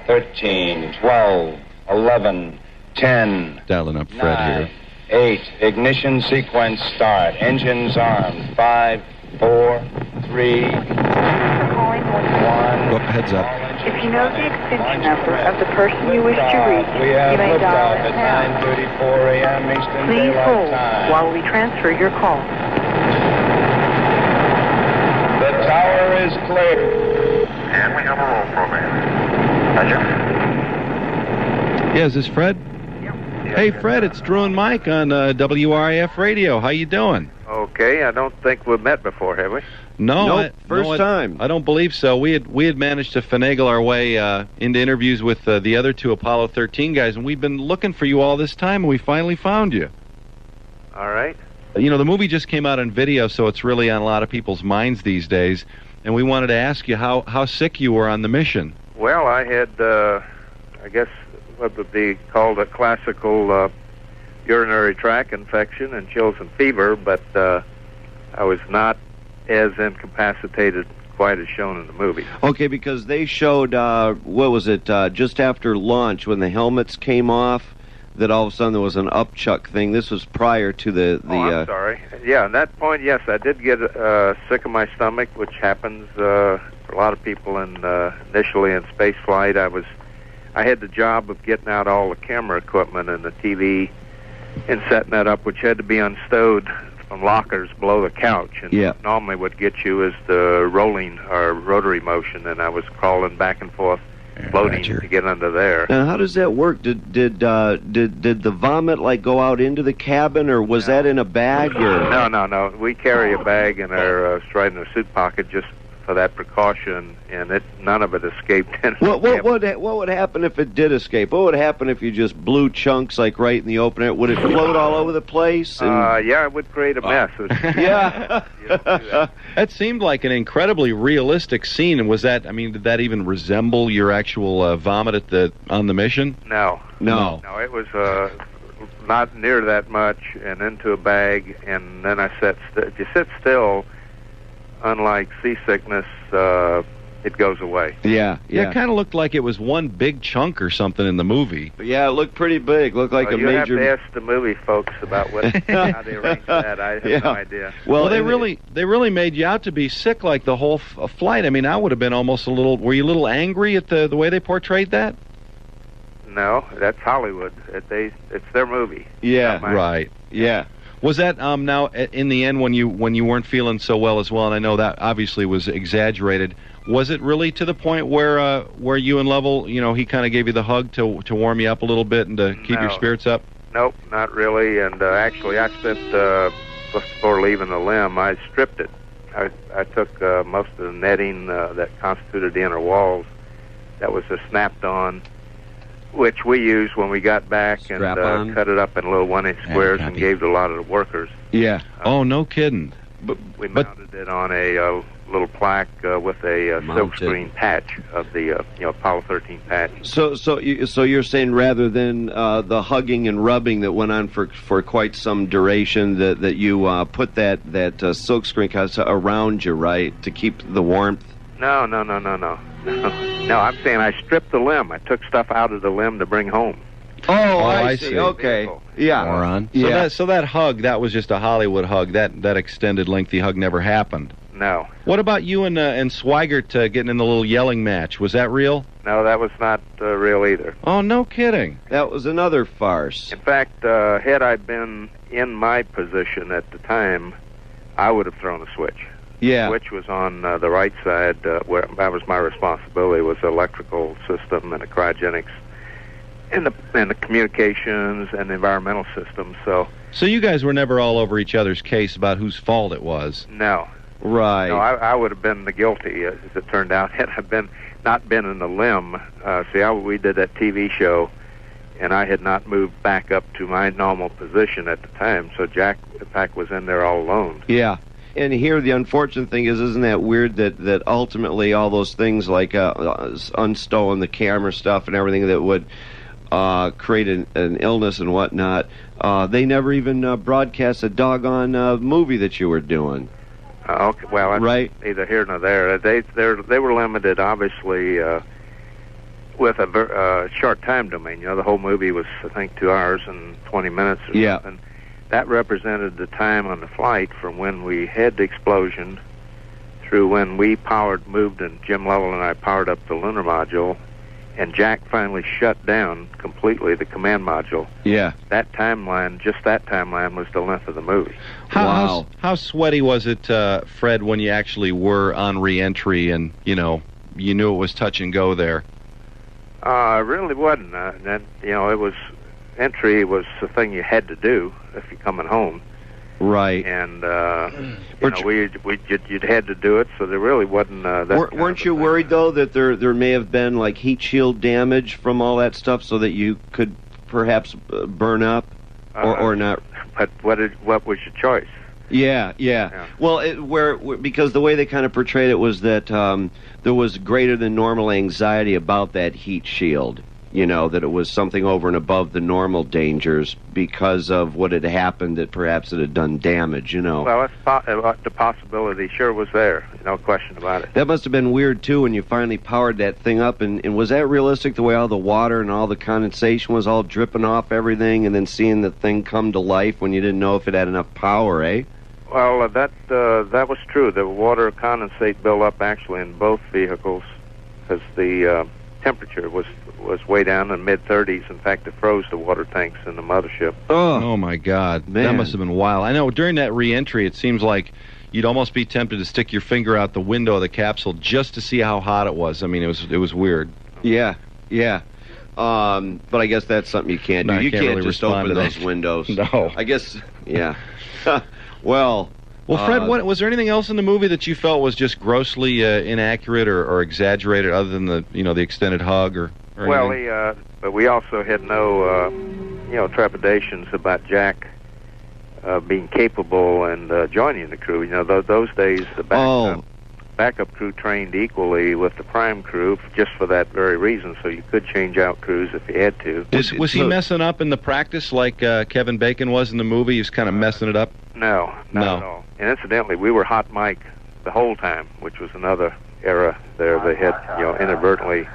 13, 12, 11, 10. Dialing up Fred 9, here. 8. Ignition sequence start. Engines armed. 5, 4, 3, 2, 1. Oh, heads up. If you know the extension number of the person you wish to reach, We have you may dial liftoff it now. at 9:34 a.m. Eastern Please Daylight hold Time. while we transfer your call. The tower is clear. And we have a roll program. Roger. Yeah, is this Fred? Yep. Hey, Fred, it's Drew and Mike on WRIF Radio. How you doing? Okay, I don't think we've met before, have we? No, Nope, first time. I don't believe so. We had managed to finagle our way into interviews with the other two Apollo 13 guys, and we've been looking for you all this time, and we finally found you. All right. You know, the movie just came out on video, so it's really on a lot of people's minds these days, and we wanted to ask you how sick you were on the mission. Well, I had, I guess, what would be called a classical urinary tract infection and chills and fever, but I was not as incapacitated quite as shown in the movie. Okay, because they showed, what was it, just after launch when the helmets came off, that all of a sudden there was an upchuck thing. This was prior to the I'm sorry. Yeah, at that point, yes, I did get sick of my stomach, which happens for a lot of people initially in space flight. I had the job of getting out all the camera equipment and the TV and setting that up, which had to be unstowed from lockers below the couch. And normally what gets you is the rolling or rotary motion, and I was crawling back and forth, floating to get under there. Now, how does that work? Did the vomit like go out into the cabin, or was that in a bag? Or No. We carry a bag in our right in our suit pocket just for that precaution, and none of it escaped. What would happen if it did escape? What would happen if you just blew chunks like right in the open air? Would it float all over the place? Yeah, it would create a mess. Yeah. That seemed like an incredibly realistic scene. And was that? I mean, did that even resemble your actual vomit on the mission? No, it was not near that much, and into a bag, and then I sat still. If you sit still, unlike seasickness, it goes away. Yeah. It kind of looked like it was one big chunk or something in the movie. Yeah, it looked pretty big. Looked like a you major. You have to ask the movie folks about how they arranged that. I have no idea. Well, they really made you out to be sick like the whole flight. I mean, I would have been almost a little. Were you a little angry at the way they portrayed that? No, that's Hollywood. It's their movie. Yeah, right. Yeah. Was that now in the end when you weren't feeling so well as well? And I know that obviously was exaggerated. Was it really to the point where you and Lovell, he kind of gave you the hug to warm you up a little bit and to keep your spirits up? Nope, not really. And actually, I spent just before leaving the limb, I stripped it. I took most of the netting that constituted the inner walls that was snapped on, which we used when we got back, and cut it up in little 1-inch squares and gave to a lot of the workers. Yeah. Oh, no kidding. We mounted it on a little plaque with a silkscreen patch of the Apollo 13 patch. So you're saying rather than the hugging and rubbing that went on for quite some duration, that you put that silkscreen around you, right, to keep the warmth? No. No, I'm saying I stripped the limb. I took stuff out of the limb to bring home. Oh, I see. Okay. Yeah. Moron. So that hug, that was just a Hollywood hug. That extended, lengthy hug never happened. No. What about you and Swigert getting in the little yelling match? Was that real? No, that was not real either. Oh, no kidding. That was another farce. In fact, had I been in my position at the time, I would have thrown a switch. Yeah. Which was on the right side, where that was my responsibility, was the electrical system and the cryogenics and the communications and the environmental system. So you guys were never all over each other's case about whose fault it was? No. Right. No, I would have been the guilty, as it turned out, had I not been in the limb. We did that TV show, and I had not moved back up to my normal position at the time, so Jack, in fact, was in there all alone. Yeah. And here, the unfortunate thing is, isn't that weird that ultimately all those things like unstowing the camera stuff and everything that would create an illness and whatnot, they never even broadcast a doggone movie that you were doing. Okay, well, that's right. Neither here nor there. They were limited, obviously. with a short time domain. The whole movie was, I think, 2 hours and 20 minutes or something. That represented the time on the flight from when we had the explosion through when we moved, and Jim Lovell and I powered up the lunar module, and Jack finally shut down completely the command module. Yeah. That timeline, just that timeline, was the length of the movie. How sweaty was it, Fred, when you actually were on re-entry and, you knew it was touch and go there? It really wasn't. It was, entry was the thing you had to do if you're coming home. Right. And, you'd had to do it, so there really wasn't that. Weren't you worried, though, that there may have been, like, heat shield damage from all that stuff so that you could perhaps burn up or not? But what was your choice? Yeah. Well, because the way they kind of portrayed it was that there was greater than normal anxiety about that heat shield. That it was something over and above the normal dangers because of what had happened, that perhaps it had done damage, Well, the possibility sure was there, no question about it. That must have been weird, too, when you finally powered that thing up. And was that realistic, the way all the water and all the condensation was all dripping off everything, and then seeing the thing come to life when you didn't know if it had enough power, eh? Well, that was true. The water condensate built up actually in both vehicles because the temperature was way down in mid-30s. In fact, it froze the water tanks in the mothership. Oh my God. Man. That must have been wild. I know during that re-entry, it seems like you'd almost be tempted to stick your finger out the window of the capsule just to see how hot it was. I mean, it was weird. Yeah. But I guess that's something you can't do. No, you can't really just open those windows. No. I guess, yeah. Well, Fred, was there anything else in the movie that you felt was just grossly inaccurate or exaggerated, other than the extended hug or well, but we also had no trepidations about Jack being capable and joining the crew. Those days the backup crew trained equally with the prime crew just for that very reason, so you could change out crews if you had to. Was he messing up in the practice like Kevin Bacon was in the movie? He was kind of messing it up? No, not at all. And incidentally, we were hot mic the whole time, which was another era there. They had, inadvertently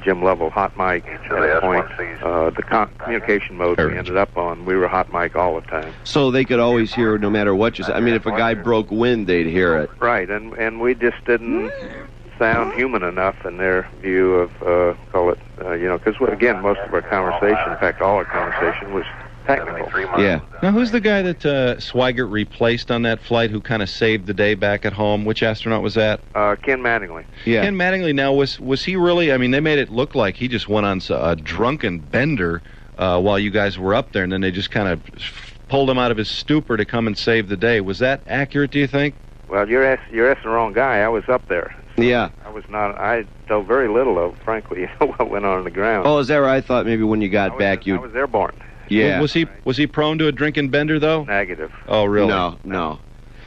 Jim Lovell hot mic at a point. The communication mode we ended up on, we were hot mic all the time. So they could always hear no matter what you said. I mean, if a guy broke wind, they'd hear it. Right, and we just didn't sound human enough in their view of, because, again, most of our conversation, in fact, all our conversation was technical. Yeah. Now, who's the guy that Swigert replaced on that flight who kind of saved the day back at home? Which astronaut was that? Ken Mattingly. Yeah. Ken Mattingly, now, was he really, I mean, they made it look like he just went on a drunken bender while you guys were up there, and then they just kind of pulled him out of his stupor to come and save the day. Was that accurate, do you think? Well, you're asking the wrong guy. I was up there. So yeah. I know very little of, frankly, what went on the ground. Oh, is that right? I thought maybe when you got back you... I was airborne. Yeah. Was he prone to a drinking bender, though? Negative. Oh, really? No.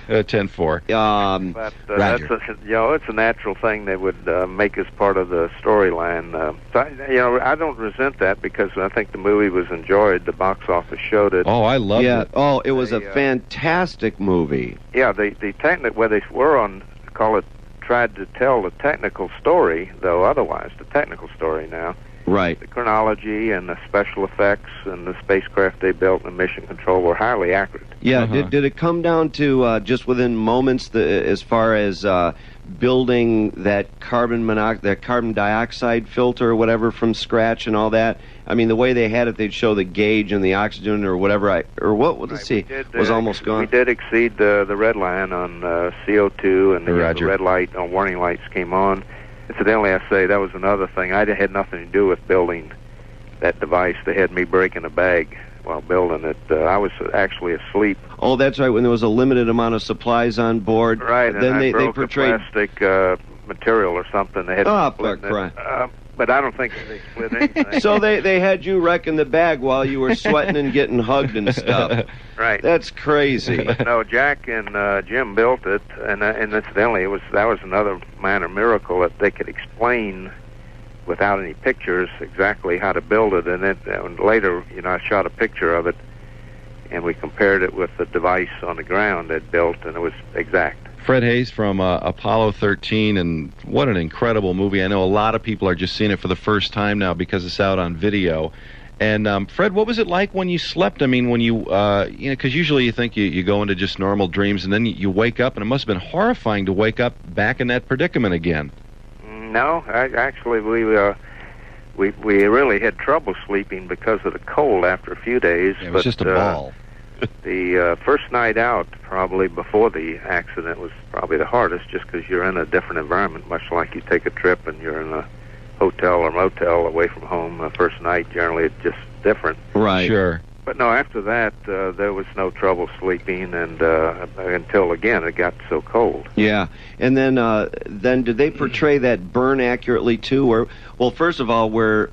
10-4. But that's it's a natural thing that would make us part of the storyline. So I don't resent that because I think the movie was enjoyed. The box office showed it. Oh, I loved it. Oh, it was a fantastic movie. Yeah, the technical where they were on tried to tell the technical story, though otherwise the technical story now. Right. The chronology and the special effects and the spacecraft they built and mission control were highly accurate. Yeah, did it come down to just within moments as far as building that carbon dioxide filter or whatever from scratch and all that? I mean, the way they had it, they'd show the gauge and the oxygen or whatever. Let's see, was almost gone. We did exceed the red line on CO2, and the red light on warning lights came on. Incidentally, I say that was another thing. I had nothing to do with building that device. They had me breaking a bag while building it. I was actually asleep. Oh, that's right, when there was a limited amount of supplies on board. Right, then and they broke portrayed... a plastic material or something. They had but I don't think they split anything. So they had you wrecking the bag while you were sweating and getting hugged and stuff. Right. That's crazy. No, Jack and Jim built it, and incidentally, that was another minor miracle that they could explain without any pictures exactly how to build it. And then later, I shot a picture of it, and we compared it with the device on the ground they'd built, and it was exact. Fred Haise from Apollo 13, and what an incredible movie. I know a lot of people are just seeing it for the first time now because it's out on video. And Fred, what was it like when you slept? I mean, when you know, because usually you think you go into just normal dreams, and then you wake up, and it must have been horrifying to wake up back in that predicament again. No, actually, we really had trouble sleeping because of the cold after a few days. Yeah, it was just a ball. The first night out, probably before the accident, was probably the hardest, just because you're in a different environment, much like you take a trip and you're in a hotel or motel away from home. The first night, generally, it's just different. Right. Sure. But no, after that, there was no trouble sleeping, and until, again, it got so cold. Yeah. And then did they portray that burn accurately, too? Where, well, first of all, where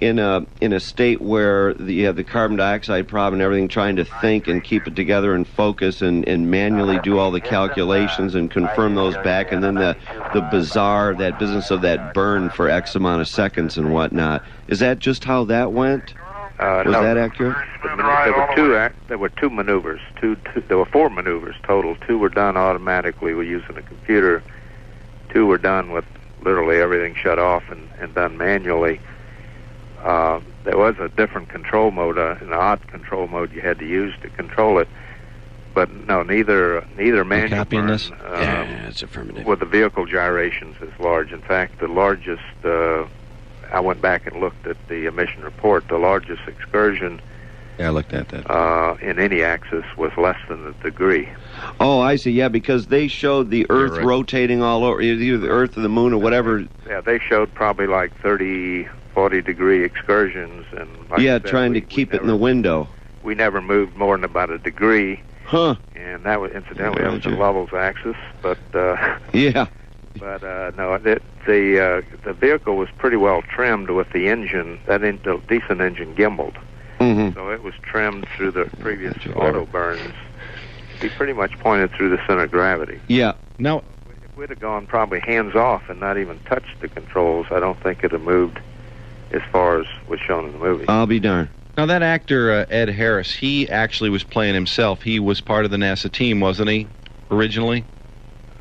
in a state where you have the carbon dioxide problem and everything, trying to think and keep it together and focus and manually do all the calculations and confirm those back, and then the bizarre, that business of that burn for X amount of seconds and whatnot. Is that just how that went? Was no, that accurate? There were two maneuvers. There were 4 maneuvers total. 2 were done automatically with using a computer. 2 were done with literally everything shut off and done manually. There was a different control mode, an odd control mode you had to use to control it. But no, neither manual copying burn, this? Yeah, it's affirmative. with the vehicle gyrations is large. In fact, the largest, I went back and looked at the emission report, the largest excursion Yeah, I looked at that. in any axis was less than a degree. Oh, I see. Yeah, because they showed the Earth right. rotating all over, either the Earth or the Moon or whatever. Yeah, they showed probably like 30, 40-degree excursions. And like Yeah, I said, trying to keep it in the window. We never moved more than about a degree. Huh. And that was, incidentally, that was the levels axis. But Yeah. but no, the vehicle was pretty well trimmed with the engine, the decent engine gimbaled. Mm-hmm. So it was trimmed through the previous auto burns. He pretty much pointed through the center of gravity. Yeah. Now, If we'd have gone probably hands off and not even touched the controls, I don't think it'd have moved as far as was shown in the movie. I'll be darned. now that actor Ed Harris, he actually was playing himself. He was part of the NASA team, wasn't he? Originally?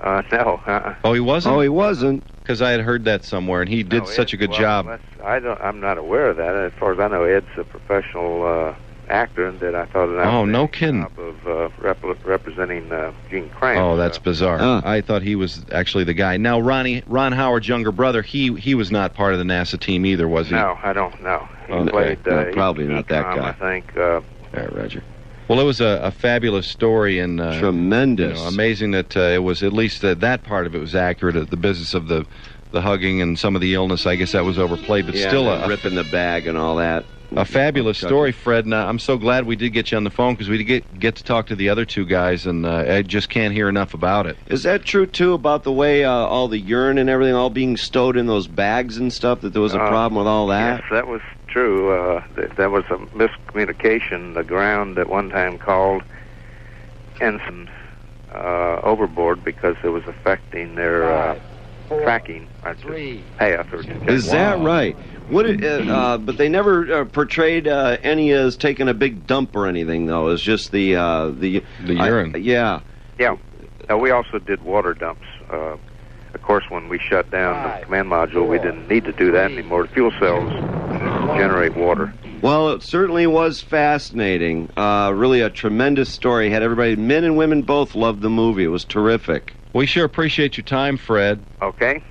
No. Oh, he wasn't. Oh, he wasn't. Because I had heard that somewhere, and he did such a good job. I'm not aware of that. As far as I know, Ed's a professional actor, and that I thought that Oh, no kidding. job of representing Gene Kranz. Oh, that's bizarre. I thought he was actually the guy. Now, Ron Howard's younger brother, he was not part of the NASA team either, was he? No, I don't know. He Okay. played No, probably not that Ecom, guy. I think. Yeah, Roger. Well, it was a fabulous story, and Tremendous. amazing that it was, at least that part of it was accurate. The business of the hugging and some of the illness, I guess that was overplayed, but Yeah, still the ripping the bag and all that. a fabulous story, Fred. And I'm so glad we did get you on the phone, because we did get to talk to the other 2 guys, and I just can't hear enough about it. Is that true, too, about the way all the urine and everything all being stowed in those bags and stuff, that there was a problem with all that? Yes, that was true. There was a miscommunication. The ground at one time called Ensign overboard because it was affecting their tracking path. Or Is that right? But they never portrayed any as taking a big dump or anything, though. It's just the urine. Yeah. Yeah. We also did water dumps. Of course, when we shut down the command module, we didn't need to do that anymore. The fuel cells generate water. Well, it certainly was fascinating. Really a tremendous story. Had everybody, men and women both, loved the movie. It was terrific. We sure appreciate your time, Fred. Okay.